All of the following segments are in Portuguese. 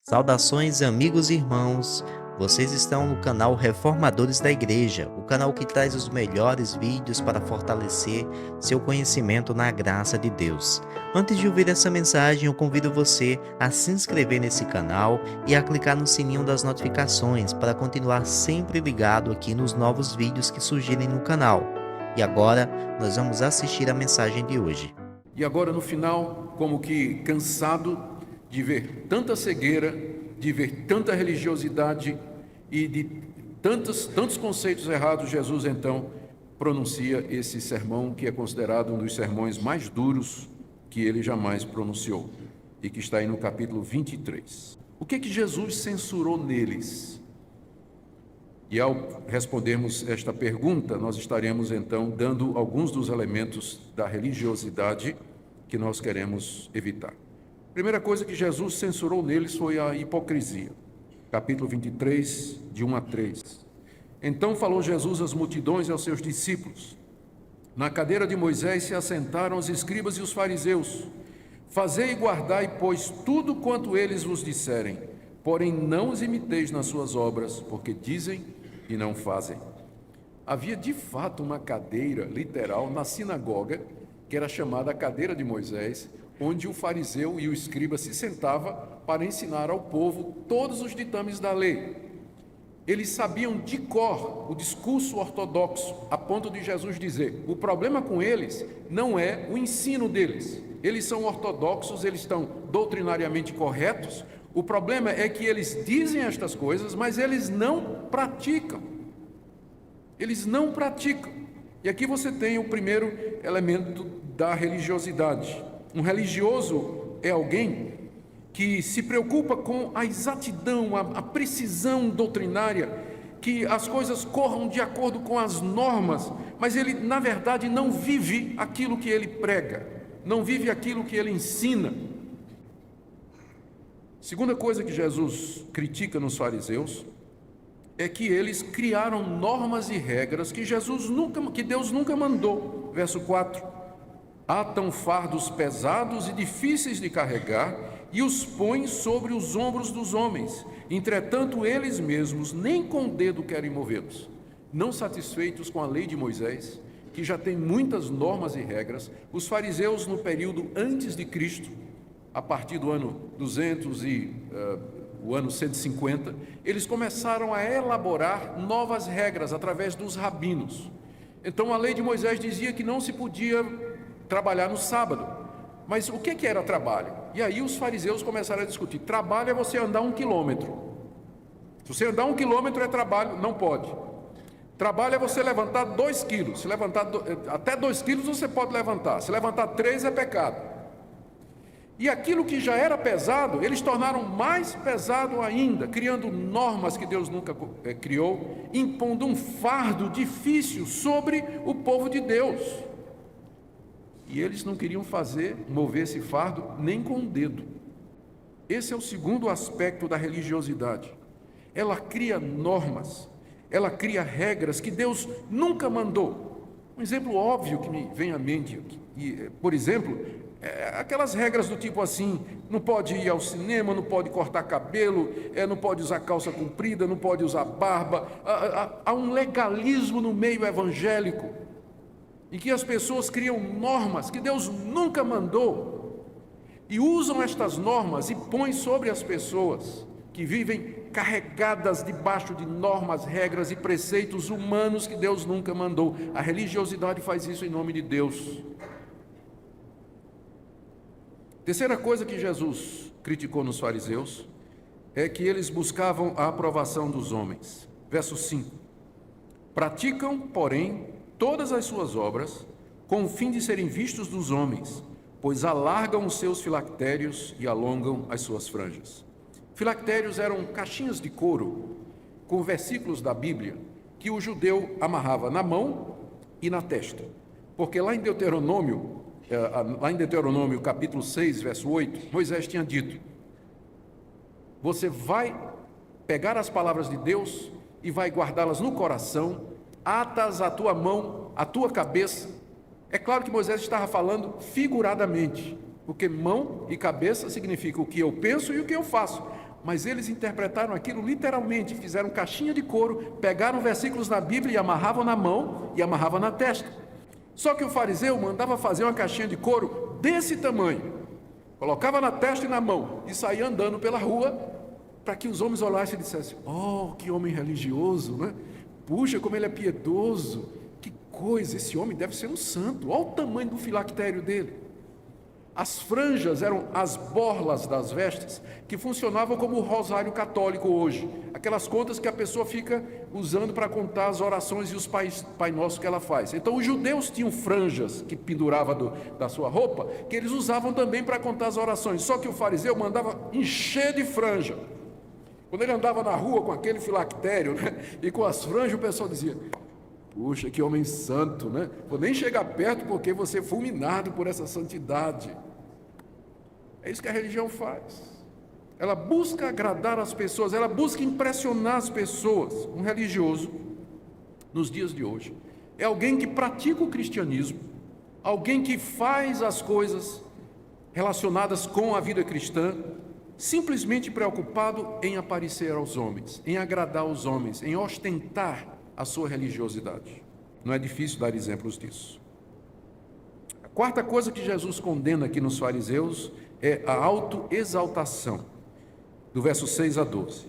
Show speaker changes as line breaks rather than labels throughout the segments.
Saudações, amigos e irmãos. Vocês estão no canal Reformadores da Igreja, o canal que traz os melhores vídeos para fortalecer seu conhecimento na graça de Deus. Antes de ouvir essa mensagem, eu convido você a se inscrever nesse canal e a clicar no sininho das notificações para continuar sempre ligado aqui nos novos vídeos que surgirem no canal. E agora, nós vamos assistir a mensagem de hoje.
E agora no final, como que cansado de ver tanta cegueira, de ver tanta religiosidade e de tantos conceitos errados, Jesus então pronuncia esse sermão que é considerado um dos sermões mais duros que ele jamais pronunciou e que está aí no capítulo 23. O que Jesus censurou neles? E ao respondermos esta pergunta, nós estaremos então dando alguns dos elementos da religiosidade que nós queremos evitar. A primeira coisa que Jesus censurou neles foi a hipocrisia. Capítulo 23, de 1 a 3. Então falou Jesus às multidões e aos seus discípulos. Na cadeira de Moisés se assentaram os escribas e os fariseus. Fazei e guardai, pois, tudo quanto eles vos disserem, porém não os imiteis nas suas obras, porque dizem e não fazem. Havia de fato uma cadeira literal na sinagoga, que era chamada a cadeira de Moisés, onde o fariseu e o escriba se sentava para ensinar ao povo todos os ditames da lei. Eles sabiam de cor o discurso ortodoxo, a ponto de Jesus dizer: o problema com eles não é o ensino deles. Eles são ortodoxos, eles estão doutrinariamente corretos. O problema é que eles dizem estas coisas, mas eles não praticam. Eles não praticam. E aqui você tem o primeiro elemento da religiosidade. Um religioso é alguém que se preocupa com a exatidão, a precisão doutrinária, que as coisas corram de acordo com as normas, mas ele, na verdade, não vive aquilo que ele prega, não vive aquilo que ele ensina. Segunda coisa que Jesus critica nos fariseus é que eles criaram normas e regras que Deus nunca mandou. Verso 4. Atam fardos pesados e difíceis de carregar e os põem sobre os ombros dos homens. Entretanto, eles mesmos nem com o dedo querem movê-los. Não satisfeitos com a lei de Moisés, que já tem muitas normas e regras, os fariseus no período antes de Cristo, a partir do ano 200 e o ano 150, eles começaram a elaborar novas regras através dos rabinos. Então a lei de Moisés dizia que não se podia trabalhar no sábado. Mas o que era trabalho? E aí os fariseus começaram a discutir. Trabalho é você andar 1 quilômetro. Se você andar 1 quilômetro é trabalho, não pode. Trabalho é você levantar 2 quilos. Se levantar até 2 quilos você pode levantar. Se levantar 3 é pecado. E aquilo que já era pesado, eles tornaram mais pesado ainda, criando normas que Deus nunca criou, impondo um fardo difícil sobre o povo de Deus. E eles não queriam mover esse fardo nem com o dedo. Esse é o segundo aspecto da religiosidade. Ela cria normas, ela cria regras que Deus nunca mandou. Um exemplo óbvio que me vem à mente, por exemplo, aquelas regras do tipo assim: não pode ir ao cinema, não pode cortar cabelo, não pode usar calça comprida, não pode usar barba. Há um legalismo no meio evangélico, em que as pessoas criam normas que Deus nunca mandou e usam estas normas e põem sobre as pessoas que vivem carregadas debaixo de normas, regras e preceitos humanos que Deus nunca mandou. A religiosidade faz isso em nome de Deus. Terceira coisa que Jesus criticou nos fariseus é que eles buscavam a aprovação dos homens. Verso 5. Praticam, porém, todas as suas obras, com o fim de serem vistos dos homens, pois alargam os seus filactérios e alongam as suas franjas. Filactérios eram caixinhas de couro com versículos da Bíblia que o judeu amarrava na mão e na testa. Porque lá em Deuteronômio capítulo 6, verso 8, Moisés tinha dito: você vai pegar as palavras de Deus e vai guardá-las no coração, atas a tua mão, a tua cabeça. É claro que Moisés estava falando figuradamente, porque mão e cabeça significa o que eu penso e o que eu faço. mas eles interpretaram aquilo literalmente, fizeram caixinha de couro, pegaram versículos na Bíblia e amarravam na mão e amarravam na testa. Só que o fariseu mandava fazer uma caixinha de couro desse tamanho, colocava na testa e na mão e saía andando pela rua para que os homens olhassem e dissessem: oh, que homem religioso, né? Puxa, como ele é piedoso, que coisa, esse homem deve ser um santo, olha o tamanho do filactério dele. As franjas eram as borlas das vestes que funcionavam como o rosário católico hoje, aquelas contas que a pessoa fica usando para contar as orações e os Pai Nosso que ela faz. Então os judeus tinham franjas que penduravam da sua roupa, que eles usavam também para contar as orações, só que o fariseu mandava encher de franja. Quando ele andava na rua com aquele filactério, né, e com as franjas, o pessoal dizia: puxa, que homem santo, né? Vou nem chegar perto porque você é fulminado por essa santidade. É isso que a religião faz. Ela busca agradar as pessoas, ela busca impressionar as pessoas. Um religioso, nos dias de hoje, é alguém que pratica o cristianismo, alguém que faz as coisas relacionadas com a vida cristã, simplesmente preocupado em aparecer aos homens, em agradar os homens, em ostentar a sua religiosidade. Não é difícil dar exemplos disso. A quarta coisa que Jesus condena aqui nos fariseus é a autoexaltação, do verso 6 a 12.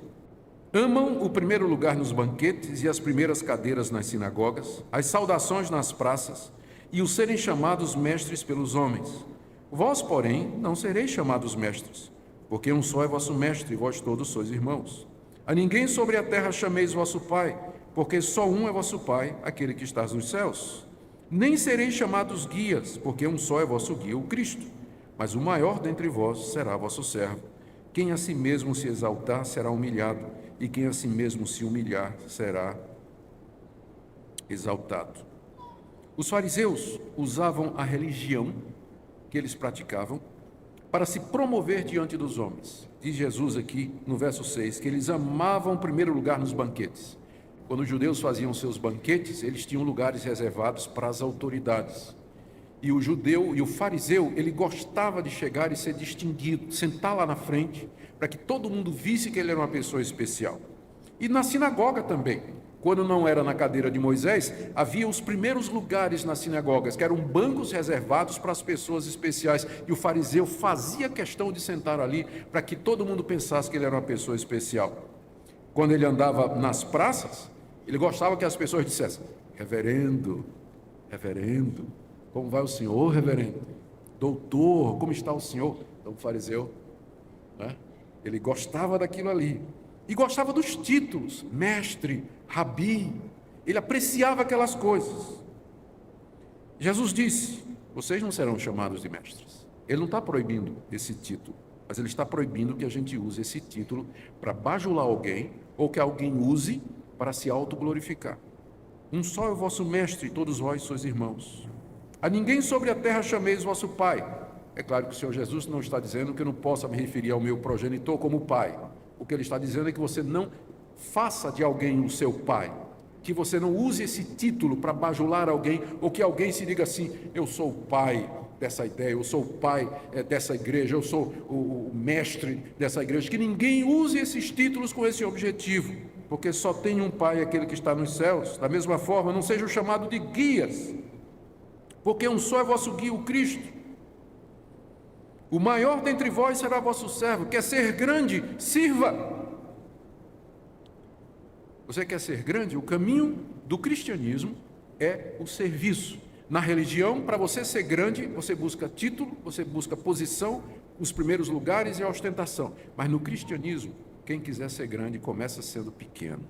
Amam o primeiro lugar nos banquetes e as primeiras cadeiras nas sinagogas, as saudações nas praças e os serem chamados mestres pelos homens. Vós, porém, não sereis chamados mestres, porque um só é vosso mestre e vós todos sois irmãos. A ninguém sobre a terra chameis vosso Pai, porque só um é vosso Pai, aquele que está nos céus. Nem sereis chamados guias, porque um só é vosso guia, o Cristo. Mas o maior dentre vós será vosso servo. Quem a si mesmo se exaltar será humilhado, e quem a si mesmo se humilhar será exaltado. Os fariseus usavam a religião que eles praticavam para se promover diante dos homens. Diz Jesus aqui no verso 6 que eles amavam primeiro lugar nos banquetes. Quando os judeus faziam seus banquetes, eles tinham lugares reservados para as autoridades. E o judeu e o fariseu, ele gostava de chegar e ser distinguido, sentar lá na frente, para que todo mundo visse que ele era uma pessoa especial. E na sinagoga também, quando não era na cadeira de Moisés, havia os primeiros lugares nas sinagogas, que eram bancos reservados para as pessoas especiais, e o fariseu fazia questão de sentar ali, para que todo mundo pensasse que ele era uma pessoa especial. Quando ele andava nas praças, ele gostava que as pessoas dissessem: reverendo, reverendo, como vai o senhor, reverendo? Doutor, como está o senhor? Então o fariseu, né, ele gostava daquilo ali. E gostava dos títulos, mestre, rabi. Ele apreciava aquelas coisas. Jesus disse: vocês não serão chamados de mestres. Ele não está proibindo esse título, mas ele está proibindo que a gente use esse título para bajular alguém, ou que alguém use para se autoglorificar. Um só é o vosso mestre, e todos vós sois irmãos. A ninguém sobre a terra chameis vosso pai. É claro que o Senhor Jesus não está dizendo que eu não possa me referir ao meu progenitor como pai. O que ele está dizendo é que você não faça de alguém o seu pai, que você não use esse título para bajular alguém, ou que alguém se diga assim: eu sou o pai dessa ideia, eu sou o pai dessa igreja, eu sou o mestre dessa igreja. Que ninguém use esses títulos com esse objetivo, porque só tem um pai, aquele que está nos céus. Da mesma forma, não sejam chamados de guias, porque um só é vosso guia, o Cristo. O maior dentre vós será vosso servo. Quer ser grande? Sirva. Você quer ser grande? O caminho do cristianismo é o serviço. Na religião, para você ser grande, você busca título, você busca posição, os primeiros lugares e a ostentação. Mas no cristianismo, quem quiser ser grande começa sendo pequeno.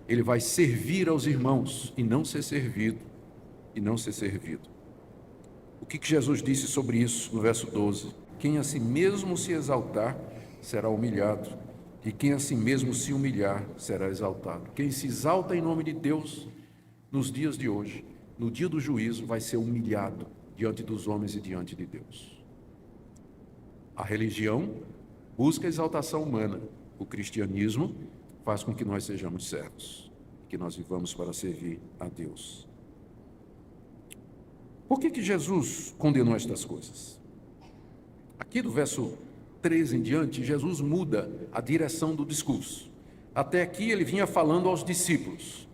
Ele vai servir aos irmãos e não ser servido. E não ser servido. O que Jesus disse sobre isso no verso 12? Quem a si mesmo se exaltar será humilhado, e quem a si mesmo se humilhar será exaltado. Quem se exalta em nome de Deus nos dias de hoje, no dia do juízo, vai ser humilhado diante dos homens e diante de Deus. A religião busca a exaltação humana. O cristianismo faz com que nós sejamos servos, que nós vivamos para servir a Deus. Por que Jesus condenou estas coisas? Aqui do verso 13 em diante, Jesus muda a direção do discurso. Até aqui ele vinha falando aos discípulos,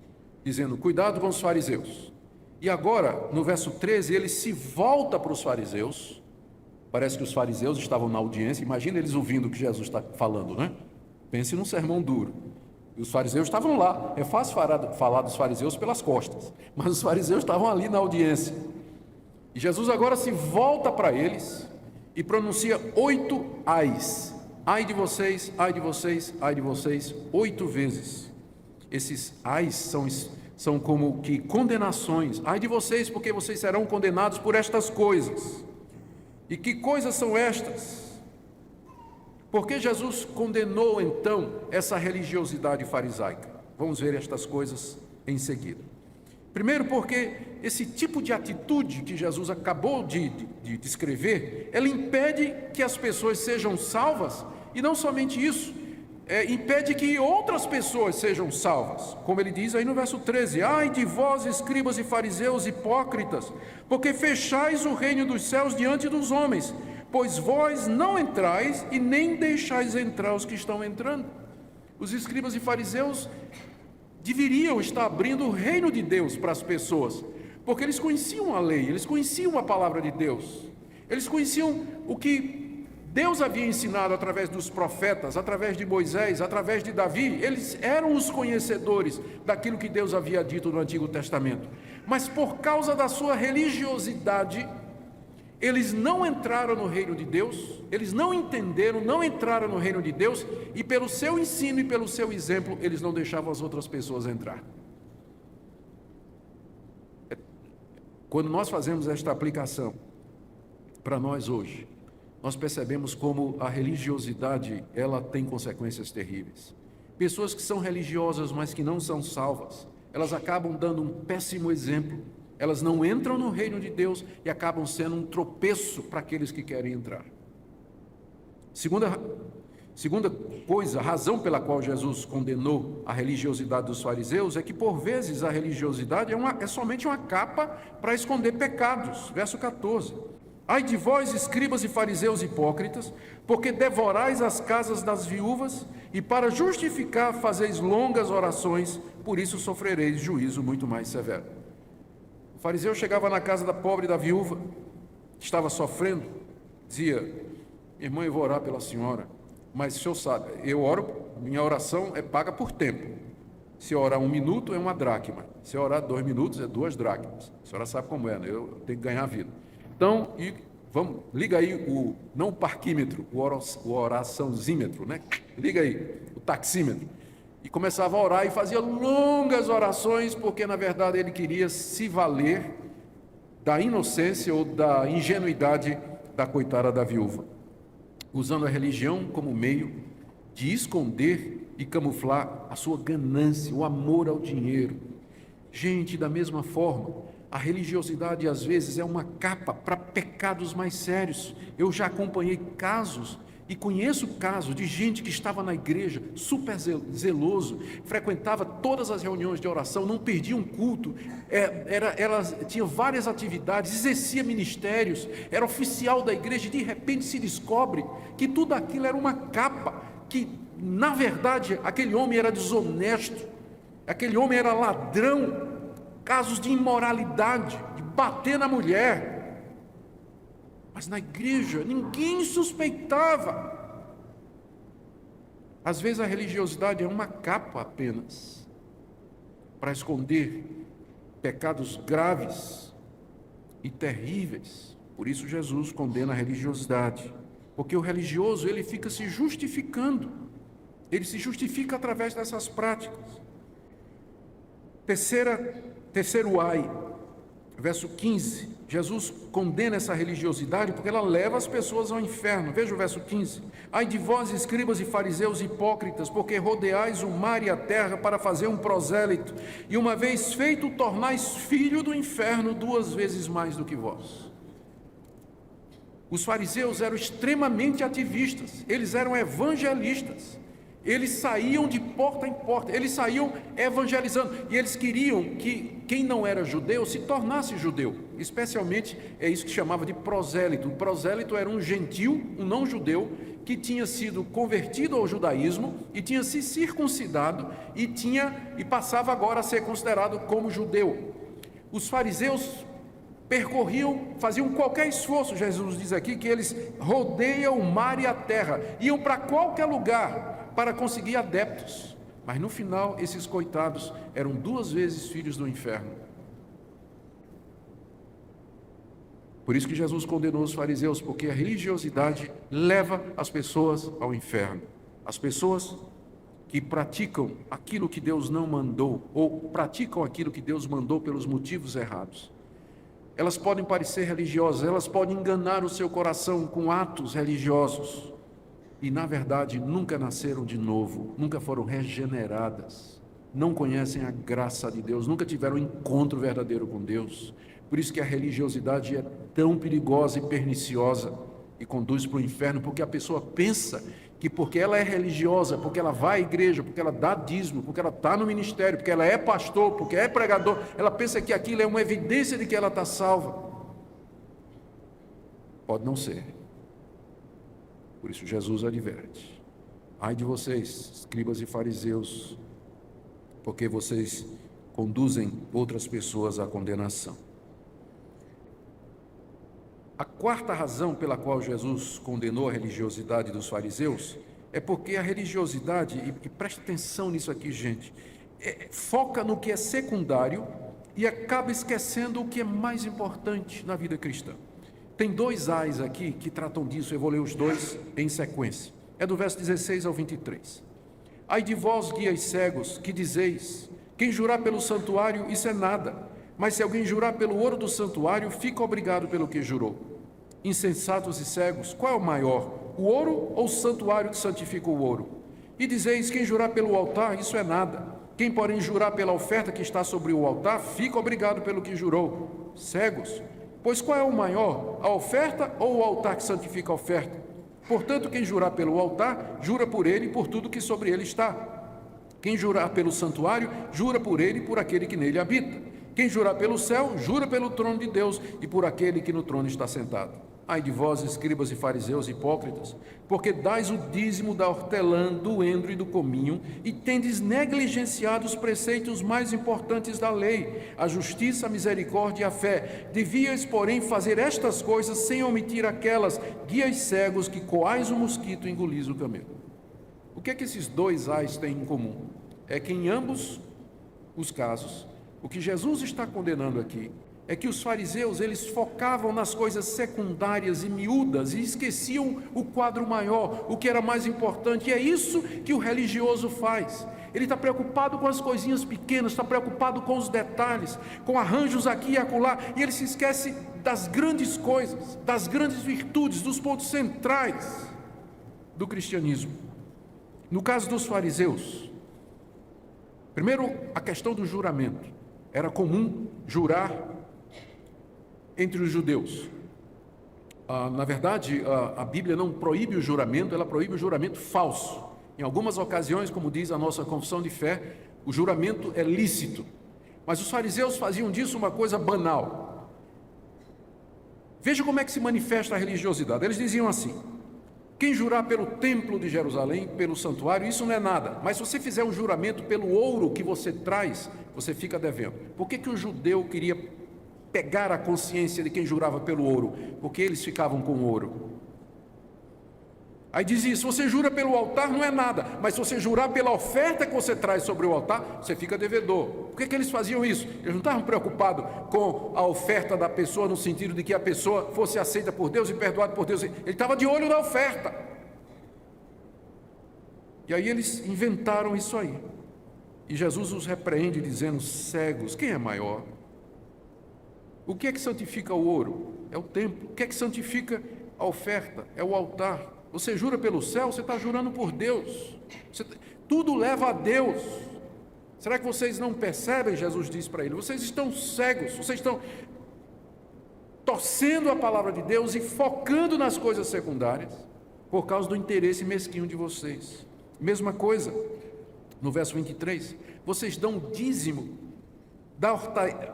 dizendo, cuidado com os fariseus. E agora, no verso 13, ele se volta para os fariseus. Parece que os fariseus estavam na audiência. Imagina eles ouvindo o que Jesus está falando, né? Pense num sermão duro. E os fariseus estavam lá. É fácil falar dos fariseus pelas costas, mas os fariseus estavam ali na audiência. E Jesus agora se volta para eles e pronuncia 8 ais. Ai de vocês, ai de vocês, ai de vocês, 8 vezes. Esses ais são como que condenações. Ai de vocês, porque vocês serão condenados por estas coisas. E que coisas são estas? Por que Jesus condenou então essa religiosidade farisaica? Vamos ver estas coisas em seguida. Primeiro, porque esse tipo de atitude que Jesus acabou de descrever, ela impede que as pessoas sejam salvas, e não somente isso, impede que outras pessoas sejam salvas, como ele diz aí no verso 13, ai de vós, escribas e fariseus hipócritas, porque fechais o reino dos céus diante dos homens, pois vós não entrais e nem deixais entrar os que estão entrando. Os escribas e fariseus deveriam estar abrindo o reino de Deus para as pessoas, porque eles conheciam a lei, eles conheciam a palavra de Deus, eles conheciam o que Deus havia ensinado através dos profetas, através de Moisés, através de Davi. Eles eram os conhecedores daquilo que Deus havia dito no Antigo Testamento. Mas por causa da sua religiosidade, eles não entraram no reino de Deus, eles não entenderam, não entraram no reino de Deus, e pelo seu ensino e pelo seu exemplo, eles não deixavam as outras pessoas entrar. Quando nós fazemos esta aplicação para nós hoje, nós percebemos como a religiosidade, ela tem consequências terríveis. Pessoas que são religiosas, mas que não são salvas, elas acabam dando um péssimo exemplo. Elas não entram no reino de Deus e acabam sendo um tropeço para aqueles que querem entrar. Segunda coisa, a razão pela qual Jesus condenou a religiosidade dos fariseus é que, por vezes, a religiosidade é somente uma capa para esconder pecados. Verso 14. Ai de vós, escribas e fariseus hipócritas, porque devorais as casas das viúvas e para justificar fazeis longas orações, por isso sofrereis juízo muito mais severo. O fariseu chegava na casa da pobre da viúva, que estava sofrendo, dizia, irmã, eu vou orar pela senhora, mas o senhor sabe, eu oro, minha oração é paga por tempo. Se eu orar 1 minuto é 1 dracma, se eu orar 2 minutos é 2 dracmas. A senhora sabe como é, né? Eu tenho que ganhar a vida. Então, liga aí não o parquímetro, o oraçãozímetro, né? Liga aí, o taxímetro. E começava a orar e fazia longas orações, porque na verdade ele queria se valer da inocência ou da ingenuidade da coitada da viúva, usando a religião como meio de esconder e camuflar a sua ganância, o amor ao dinheiro. Gente, da mesma forma, a religiosidade às vezes é uma capa para pecados mais sérios. Eu já acompanhei casos e conheço casos de gente que estava na igreja, super zeloso, frequentava todas as reuniões de oração, não perdia um culto, ela tinha várias atividades, exercia ministérios, era oficial da igreja, e de repente se descobre que tudo aquilo era uma capa, que na verdade aquele homem era desonesto, aquele homem era ladrão, casos de imoralidade, de bater na mulher. Mas na igreja ninguém suspeitava. Às vezes a religiosidade é uma capa apenas para esconder pecados graves e terríveis. Por isso Jesus condena a religiosidade, porque o religioso ele fica se justificando, ele se justifica através dessas práticas. Terceiro ai, verso 15, Jesus condena essa religiosidade porque ela leva as pessoas ao inferno. Veja o verso 15. Ai de vós, escribas e fariseus hipócritas, porque rodeais o mar e a terra para fazer um prosélito, e uma vez feito, tornais filho do inferno 2 vezes mais do que vós. Os fariseus eram extremamente ativistas, eles eram evangelistas, Eles saíam de porta em porta, eles saíam evangelizando, e eles queriam que quem não era judeu se tornasse judeu. Especialmente é isso que chamava de prosélito. O prosélito era um gentil, um não judeu, que tinha sido convertido ao judaísmo e tinha se circuncidado e passava agora a ser considerado como judeu. Os fariseus percorriam, faziam qualquer esforço. Jesus diz aqui que eles rodeiam o mar e a terra, iam para qualquer lugar para conseguir adeptos, mas no final esses coitados eram 2 vezes filhos do inferno. Por isso que Jesus condenou os fariseus, porque a religiosidade leva as pessoas ao inferno. As pessoas que praticam aquilo que Deus não mandou, ou praticam aquilo que Deus mandou pelos motivos errados. Elas podem parecer religiosas, elas podem enganar o seu coração com atos religiosos, e na verdade nunca nasceram de novo, nunca foram regeneradas, não conhecem a graça de Deus, nunca tiveram um encontro verdadeiro com Deus. Por isso que a religiosidade é tão perigosa e perniciosa e conduz para o inferno, porque a pessoa pensa que porque ela é religiosa, porque ela vai à igreja, porque ela dá dízimo, porque ela está no ministério, porque ela é pastor, porque é pregador, ela pensa que aquilo é uma evidência de que ela está salva. Pode não ser. Por isso Jesus adverte: ai de vocês, escribas e fariseus, porque vocês conduzem outras pessoas à condenação. A quarta razão pela qual Jesus condenou a religiosidade dos fariseus é porque a religiosidade, e preste atenção nisso aqui, gente, foca no que é secundário e acaba esquecendo o que é mais importante na vida cristã. Tem 2 ais aqui que tratam disso, eu vou ler os 2 em sequência. É do verso 16 ao 23. Ai de vós, guias cegos, que dizeis: quem jurar pelo santuário, isso é nada, mas se alguém jurar pelo ouro do santuário, fica obrigado pelo que jurou. Insensatos e cegos, qual é o maior, o ouro ou o santuário que santifica o ouro? E dizeis: quem jurar pelo altar, isso é nada. Quem, porém, jurar pela oferta que está sobre o altar, fica obrigado pelo que jurou. Cegos, pois qual é o maior, a oferta ou o altar que santifica a oferta? Portanto, quem jurar pelo altar, jura por ele e por tudo que sobre ele está. Quem jurar pelo santuário, jura por ele e por aquele que nele habita. Quem jurar pelo céu, jura pelo trono de Deus e por aquele que no trono está sentado. Ai de vós, escribas e fariseus hipócritas, porque dais o dízimo da hortelã, do endro e do cominho, e tendes negligenciado os preceitos mais importantes da lei, a justiça, a misericórdia e a fé. Devíeis, porém, fazer estas coisas sem omitir aquelas, guias cegos, que coais o mosquito e engolis o camelo. O que é que esses 2 ais têm em comum? É que em ambos os casos, o que Jesus está condenando aqui é que os fariseus, eles focavam nas coisas secundárias e miúdas e esqueciam o quadro maior, o que era mais importante. E é isso que o religioso faz. Ele está preocupado com as coisinhas pequenas, está preocupado com os detalhes, com arranjos aqui e acolá, e ele se esquece das grandes coisas, das grandes virtudes, dos pontos centrais do cristianismo. No caso dos fariseus, primeiro, a questão do juramento. Era comum jurar entre os judeus. Na verdade, a Bíblia não proíbe o juramento, ela proíbe o juramento falso. Em algumas ocasiões, como diz a nossa confissão de fé, o juramento é lícito. Mas os fariseus faziam disso uma coisa banal. Veja como é que se manifesta a religiosidade. Eles diziam assim: quem jurar pelo templo de Jerusalém, pelo santuário, isso não é nada. Mas se você fizer um juramento pelo ouro que você traz, você fica devendo. Por que o judeu queria pegar a consciência de quem jurava pelo ouro? Porque eles ficavam com ouro. Aí dizia: se você jura pelo altar, não é nada, mas se você jurar pela oferta que você traz sobre o altar, você fica devedor. Por que eles faziam isso? Eles não estavam preocupados com a oferta da pessoa, no sentido de que a pessoa fosse aceita por Deus e perdoada por Deus. Ele estava de olho na oferta. E aí eles inventaram isso aí. E Jesus os repreende dizendo: cegos, quem é maior? O que é que santifica o ouro? É o templo. O que é que santifica a oferta? É o altar. Você jura pelo céu, você está jurando por Deus. Tudo leva a Deus. Será que vocês não percebem? Jesus diz para ele: vocês estão cegos, vocês estão torcendo a palavra de Deus e focando nas coisas secundárias por causa do interesse mesquinho de vocês. Mesma coisa, no verso 23, vocês dão dízimo da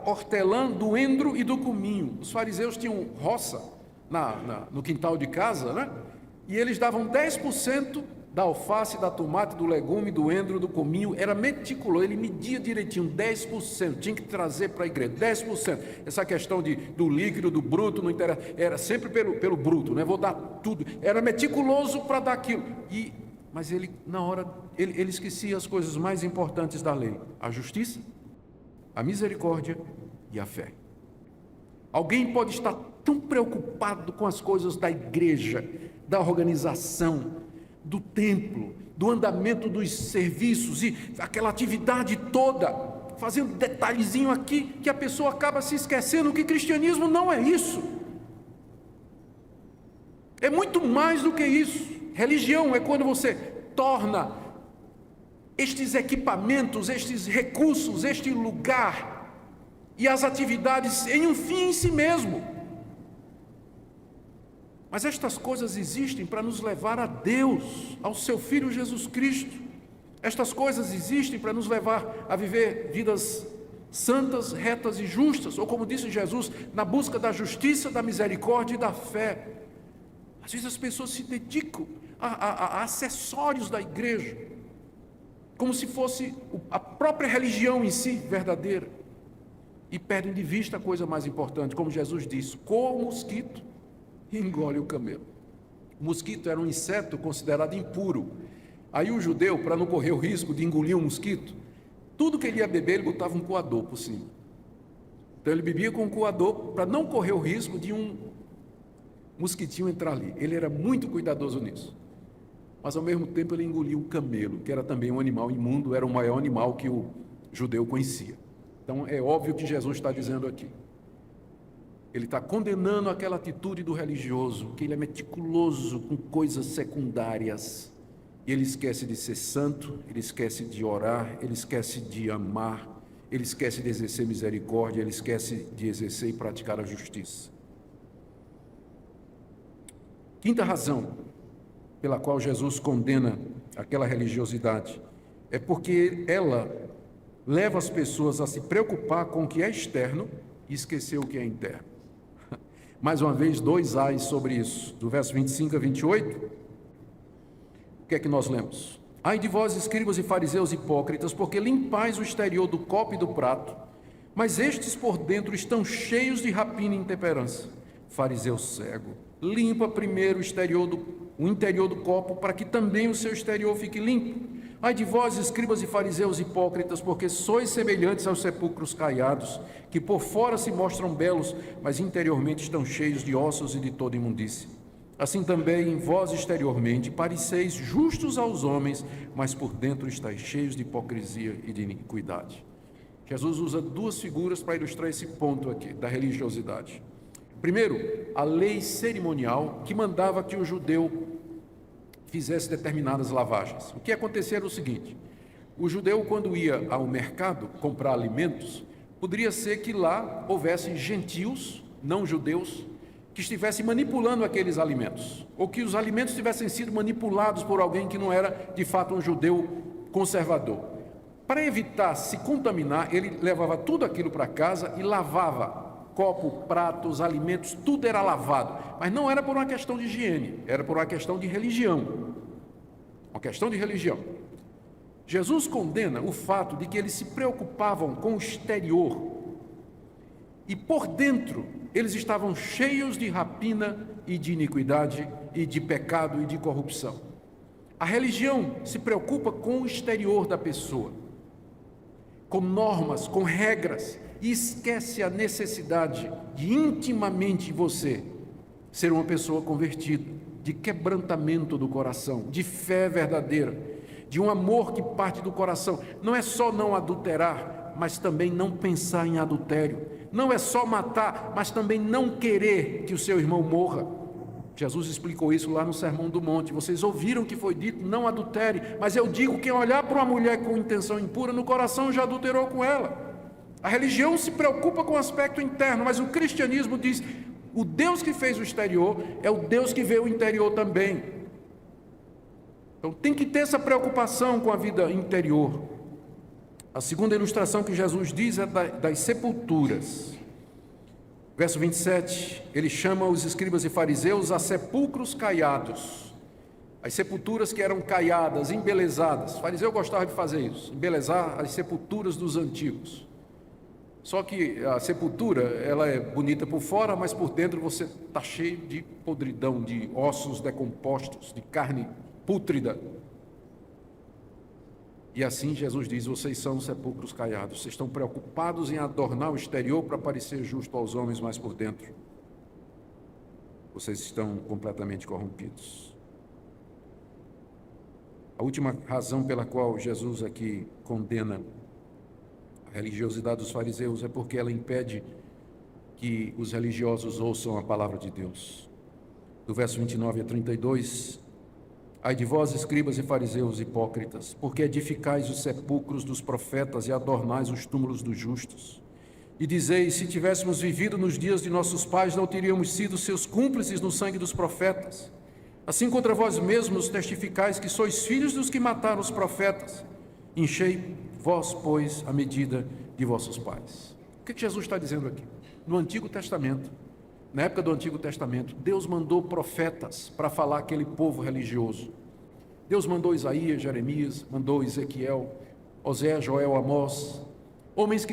hortelã, do endro e do cominho. Os fariseus tinham roça no quintal de casa, né? E eles davam 10% da alface, da tomate, do legume, do endro, do cominho. Era meticuloso, ele media direitinho, 10%, tinha que trazer para a igreja, 10%. Essa questão do líquido, do bruto, não interessa, era sempre pelo bruto, né? Vou dar tudo. Era meticuloso para dar aquilo. Mas ele, na hora, ele esquecia as coisas mais importantes da lei: a justiça, a misericórdia e a fé. Alguém pode estar tão preocupado com as coisas da igreja, da organização, do templo, do andamento dos serviços e aquela atividade toda, fazendo detalhezinho aqui, que a pessoa acaba se esquecendo que cristianismo não é isso. É muito mais do que isso. Religião é quando você torna estes equipamentos, estes recursos, este lugar e as atividades em um fim em si mesmo. Mas estas coisas existem para nos levar a Deus, ao seu Filho Jesus Cristo. Estas coisas existem para nos levar a viver vidas santas, retas e justas, ou como disse Jesus, na busca da justiça, da misericórdia e da fé. Às vezes as pessoas se dedicam a acessórios da igreja, como se fosse a própria religião em si verdadeira, e perdem de vista a coisa mais importante, como Jesus disse: coa o mosquito e engole o camelo. O mosquito era um inseto considerado impuro. Aí o judeu, para não correr o risco de engolir um mosquito, tudo que ele ia beber, ele botava um coador por cima. Então ele bebia com um coador para não correr o risco de um mosquitinho entrar ali. Ele era muito cuidadoso nisso. Mas ao mesmo tempo ele engolia o camelo, que era também um animal imundo, era o maior animal que o judeu conhecia. Então é óbvio que Jesus está dizendo aqui. Ele está condenando aquela atitude do religioso, que ele é meticuloso com coisas secundárias. E ele esquece de ser santo, ele esquece de orar, ele esquece de amar, ele esquece de exercer misericórdia, ele esquece de exercer e praticar a justiça. Quinta razão pela qual Jesus condena aquela religiosidade é porque ela leva as pessoas a se preocupar com o que é externo e esquecer o que é interno. Mais uma vez, 2 ais sobre isso, do verso 25 a 28, o que é que nós lemos? Ai de vós, escribas e fariseus hipócritas, porque limpais o exterior do copo e do prato, mas estes por dentro estão cheios de rapina e intemperança. Fariseu cego, limpa primeiro o interior do copo, para que também o seu exterior fique limpo. Ai de vós, escribas e fariseus hipócritas, porque sois semelhantes aos sepulcros caiados, que por fora se mostram belos, mas interiormente estão cheios de ossos e de toda imundície. Assim também vós exteriormente pareceis justos aos homens, mas por dentro estáis cheios de hipocrisia e de iniquidade. Jesus usa 2 figuras para ilustrar esse ponto aqui, da religiosidade. Primeiro, a lei cerimonial que mandava que o judeu fizesse determinadas lavagens. O que acontecia era o seguinte: o judeu, quando ia ao mercado comprar alimentos, poderia ser que lá houvesse gentios, não judeus, que estivessem manipulando aqueles alimentos, ou que os alimentos tivessem sido manipulados por alguém que não era de fato um judeu conservador. Para evitar se contaminar, ele levava tudo aquilo para casa e lavava. Copo, pratos, alimentos, tudo era lavado. Mas não era por uma questão de higiene, era por uma questão de religião. Uma questão de religião. Jesus condena o fato de que eles se preocupavam com o exterior e por dentro eles estavam cheios de rapina e de iniquidade e de pecado e de corrupção. A religião se preocupa com o exterior da pessoa, com normas, com regras, e esquece a necessidade de intimamente você ser uma pessoa convertida, de quebrantamento do coração, de fé verdadeira, de um amor que parte do coração. Não é só não adulterar, mas também não pensar em adultério. Não é só matar, mas também não querer que o seu irmão morra. Jesus explicou isso lá no Sermão do Monte. Vocês ouviram que foi dito: não adultere, mas eu digo, quem olhar para uma mulher com intenção impura no coração já adulterou com ela. A religião se preocupa com o aspecto interno, mas o cristianismo diz: o Deus que fez o exterior é o Deus que vê o interior também. Então tem que ter essa preocupação com a vida interior. A segunda ilustração que Jesus diz é das sepulturas. Verso 27, ele chama os escribas e fariseus a sepulcros caiados. As sepulturas que eram caiadas, embelezadas. O fariseu gostava de fazer isso, embelezar as sepulturas dos antigos. Só que a sepultura, ela é bonita por fora, mas por dentro você está cheio de podridão, de ossos decompostos, de carne pútrida. E assim Jesus diz: vocês são sepulcros caiados, vocês estão preocupados em adornar o exterior para parecer justo aos homens, mas por dentro vocês estão completamente corrompidos. A última razão pela qual Jesus aqui condena a religiosidade dos fariseus é porque ela impede que os religiosos ouçam a palavra de Deus. Do verso 29 a 32, ai de vós, escribas e fariseus hipócritas, porque edificais os sepulcros dos profetas e adornais os túmulos dos justos. E dizeis: se tivéssemos vivido nos dias de nossos pais, não teríamos sido seus cúmplices no sangue dos profetas. Assim contra vós mesmos testificais que sois filhos dos que mataram os profetas. Enchei vós, pois, a medida de vossos pais. O que Jesus está dizendo aqui? No Antigo Testamento, na época do Antigo Testamento, Deus mandou profetas para falar aquele povo religioso. Deus mandou Isaías, Jeremias, mandou Ezequiel, Oséias, Joel, Amós, homens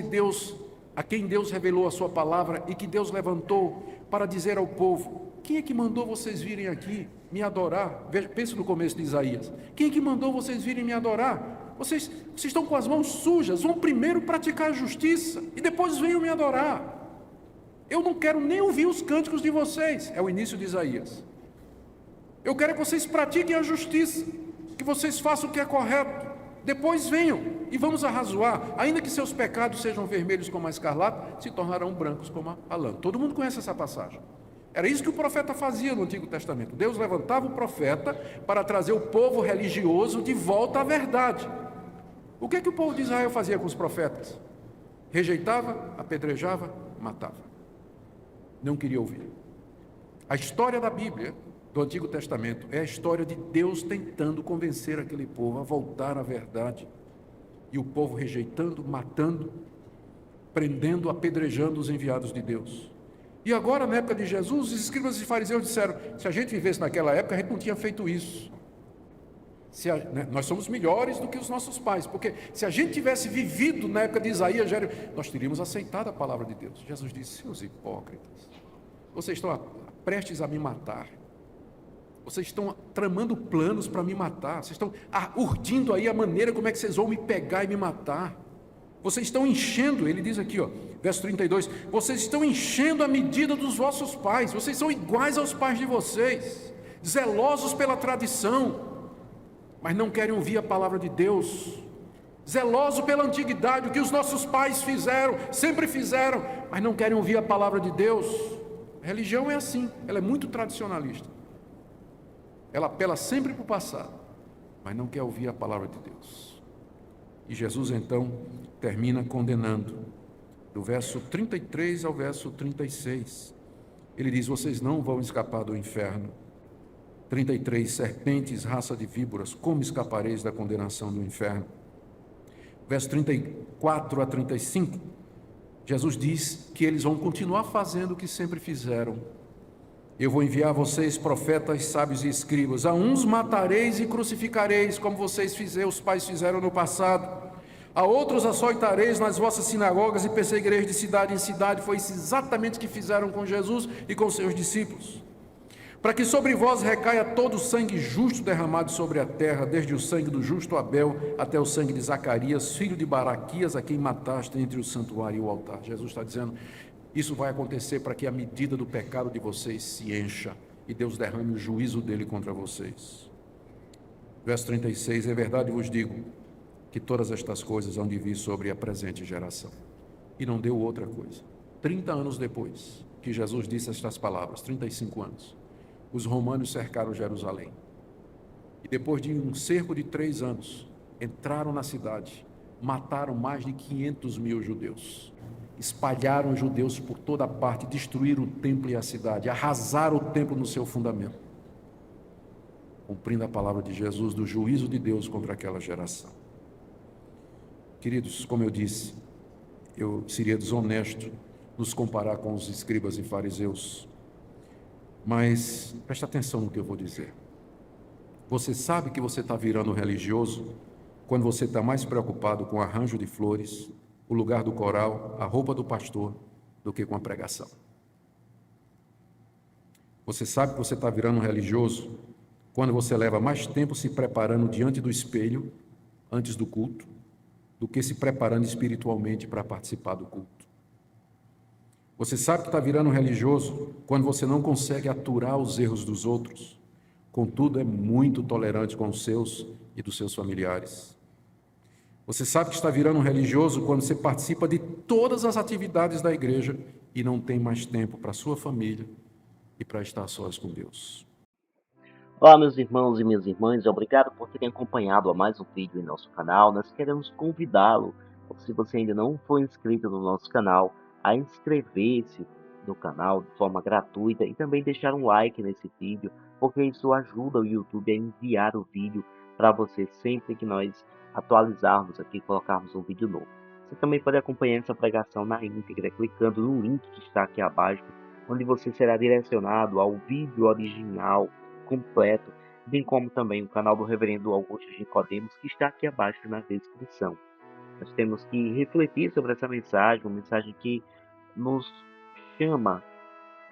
a quem Deus revelou a sua palavra e que Deus levantou para dizer ao povo: quem é que mandou vocês virem aqui me adorar? Pense no começo de Isaías. Quem é que mandou vocês virem me adorar? Vocês estão com as mãos sujas, vão primeiro praticar a justiça e depois venham me adorar. Eu não quero nem ouvir os cânticos de vocês. É o início de Isaías. Eu quero que vocês pratiquem a justiça, que vocês façam o que é correto. Depois venham e vamos arrazoar. Ainda que seus pecados sejam vermelhos como a escarlata, se tornarão brancos como a lã. Todo mundo conhece essa passagem. Era isso que o profeta fazia no Antigo Testamento. Deus levantava o profeta para trazer o povo religioso de volta à verdade. O que o povo de Israel fazia com os profetas? Rejeitava, apedrejava, matava. Não queria ouvir. A história da Bíblia, do Antigo Testamento, é a história de Deus tentando convencer aquele povo a voltar à verdade. E o povo rejeitando, matando, prendendo, apedrejando os enviados de Deus. E agora, na época de Jesus, os escribas e fariseus disseram: se a gente vivesse naquela época, a gente não tinha feito isso. Nós somos melhores do que os nossos pais, porque se a gente tivesse vivido na época de Isaías, nós teríamos aceitado a palavra de Deus. Jesus disse: seus hipócritas, vocês estão prestes a me matar, vocês estão tramando planos para me matar, vocês estão urdindo aí a maneira como é que vocês vão me pegar e me matar. Vocês estão enchendo, ele diz aqui, verso 32, vocês estão enchendo a medida dos vossos pais, vocês são iguais aos pais de vocês, zelosos pela tradição, mas não querem ouvir a palavra de Deus, zelosos pela antiguidade, o que os nossos pais fizeram, sempre fizeram, mas não querem ouvir a palavra de Deus. A religião é assim, ela é muito tradicionalista, ela apela sempre para o passado, mas não quer ouvir a palavra de Deus. E Jesus então termina condenando, do verso 33 ao verso 36. Ele diz: vocês não vão escapar do inferno. 33, serpentes, raça de víboras, como escapareis da condenação do inferno? Verso 34 a 35, Jesus diz que eles vão continuar fazendo o que sempre fizeram. Eu vou enviar a vocês profetas, sábios e escribas. A uns matareis e crucificareis, como os pais fizeram no passado. A outros açoitareis nas vossas sinagogas e perseguireis de cidade em cidade. Foi isso exatamente que fizeram com Jesus e com seus discípulos. Para que sobre vós recaia todo o sangue justo derramado sobre a terra, desde o sangue do justo Abel até o sangue de Zacarias, filho de Baraquias, a quem mataste entre o santuário e o altar. Jesus está dizendo: isso vai acontecer para que a medida do pecado de vocês se encha e Deus derrame o juízo dele contra vocês. Verso 36, é verdade vos digo que todas estas coisas hão de vir sobre a presente geração. E não deu outra coisa. 30 anos depois que Jesus disse estas palavras, 35 anos, os romanos cercaram Jerusalém. E depois de um cerco de 3 anos, entraram na cidade, mataram mais de 500 mil judeus. Espalharam judeus por toda parte, destruíram o templo e a cidade, arrasaram o templo no seu fundamento. cumprindo a palavra de Jesus, do juízo de Deus contra aquela geração. Queridos, como eu disse, eu seria desonesto nos comparar com os escribas e fariseus, mas preste atenção no que eu vou dizer. Você sabe que você está virando religioso quando você está mais preocupado com o arranjo de flores, o lugar do coral, a roupa do pastor, do que com a pregação. Você sabe que você está virando religioso quando você leva mais tempo se preparando diante do espelho, antes do culto, do que se preparando espiritualmente para participar do culto. Você sabe que está virando religioso quando você não consegue aturar os erros dos outros, contudo é muito tolerante com os seus e dos seus familiares. Você sabe que está virando religioso quando você participa de todas as atividades da igreja e não tem mais tempo para a sua família e para estar sós com Deus.
Olá, meus irmãos e minhas irmãs, obrigado por terem acompanhado a mais um vídeo em nosso canal. Nós queremos convidá-lo, se você ainda não for inscrito no nosso canal, a inscrever-se no canal de forma gratuita e também deixar um like nesse vídeo, porque isso ajuda o YouTube a enviar o vídeo para você sempre que nós atualizarmos aqui e colocarmos um vídeo novo. Você também pode acompanhar essa pregação na íntegra clicando no link que está aqui abaixo, onde você será direcionado ao vídeo original completo, bem como também o canal do Reverendo Augusto Nicodemos, que está aqui abaixo na descrição. Nós temos que refletir sobre essa mensagem, uma mensagem que nos chama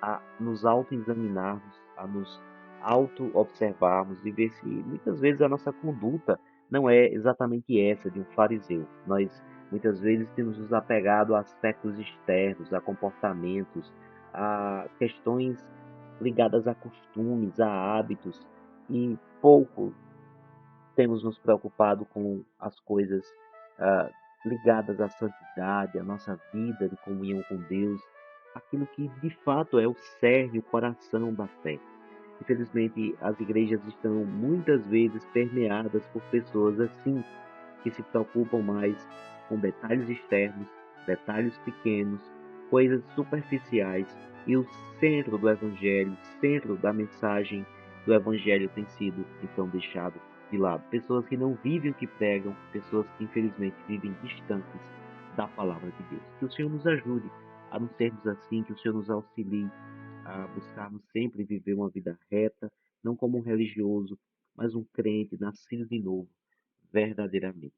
a nos autoexaminarmos, a nos auto-observarmos e ver se muitas vezes a nossa conduta não é exatamente essa de um fariseu. Nós muitas vezes temos nos apegado a aspectos externos, a comportamentos, a questões ligadas a costumes, a hábitos e pouco temos nos preocupado com as coisas ah, ligadas à santidade, à nossa vida de comunhão com Deus, aquilo que de fato é o cerne, o coração da fé. Infelizmente, as igrejas estão muitas vezes permeadas por pessoas assim, que se preocupam mais com detalhes externos, detalhes pequenos, coisas superficiais, e o centro do Evangelho, o centro da mensagem do Evangelho tem sido então deixado de lado. Pessoas que não vivem o que pregam, pessoas que infelizmente vivem distantes da palavra de Deus. Que o Senhor nos ajude a não sermos assim, que o Senhor nos auxilie a buscarmos sempre viver uma vida reta, não como um religioso, mas um crente nascido de novo, verdadeiramente.